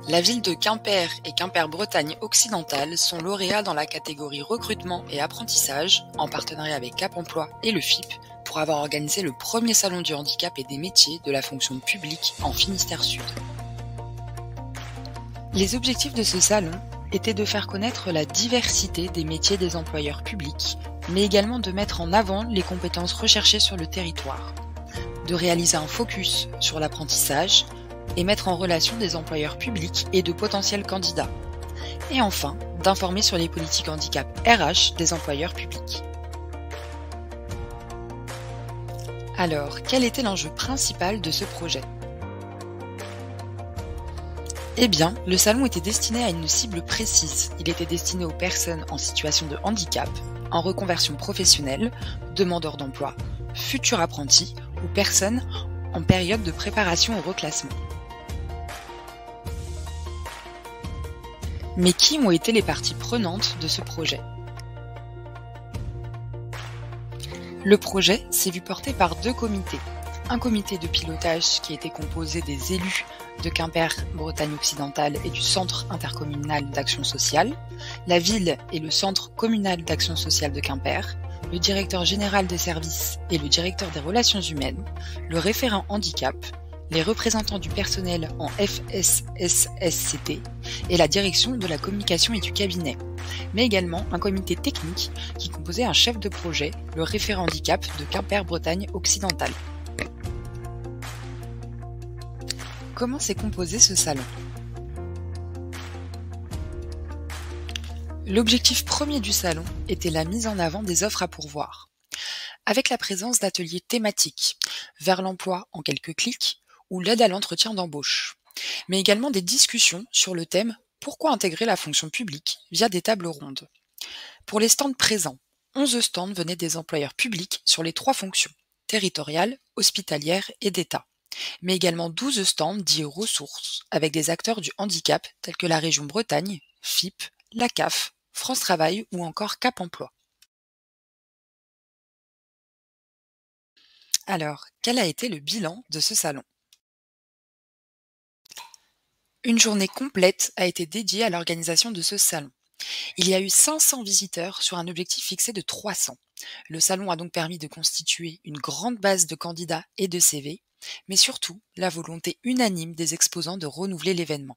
La ville de Quimper et Quimper-Bretagne occidentale sont lauréats dans la catégorie recrutement et apprentissage, en partenariat avec Cap Emploi et le FIP, pour avoir organisé le premier salon du handicap et des métiers de la fonction publique en Finistère Sud. Les objectifs de ce salon étaient de faire connaître la diversité des métiers des employeurs publics, mais également de mettre en avant les compétences recherchées sur le territoire, de réaliser un focus sur l'apprentissage et mettre en relation des employeurs publics et de potentiels candidats, et enfin d'informer sur les politiques handicap RH des employeurs publics. Alors, quel était l'enjeu principal de ce projet ? Eh bien, le salon était destiné à une cible précise. Il était destiné aux personnes en situation de handicap, en reconversion professionnelle, demandeurs d'emploi, futurs apprentis ou personnes en période de préparation au reclassement. Mais qui ont été les parties prenantes de ce projet ? Le projet s'est vu porté par deux comités. Un comité de pilotage qui était composé des élus de Quimper-Bretagne occidentale et du Centre intercommunal d'action sociale, la ville et le Centre communal d'action sociale de Quimper, le directeur général des services et le directeur des relations humaines, le référent handicap, les représentants du personnel en FSSSCT et la direction de la communication et du cabinet, mais également un comité technique qui composait un chef de projet, le référent handicap de Quimper-Bretagne occidentale. Comment s'est composé ce salon ? L'objectif premier du salon était la mise en avant des offres à pourvoir, avec la présence d'ateliers thématiques, vers l'emploi en quelques clics ou l'aide à l'entretien d'embauche, mais également des discussions sur le thème « Pourquoi intégrer la fonction publique ?» via des tables rondes. Pour les stands présents, 11 stands venaient des employeurs publics sur les 3 fonctions, territoriale, hospitalière et d'État, mais également 12 stands dits ressources, avec des acteurs du handicap tels que la région Bretagne, FIP, la CAF, France Travail ou encore Cap Emploi. Alors, quel a été le bilan de ce salon ? Une journée complète a été dédiée à l'organisation de ce salon. Il y a eu 500 visiteurs sur un objectif fixé de 300. Le salon a donc permis de constituer une grande base de candidats et de CV, mais surtout la volonté unanime des exposants de renouveler l'événement.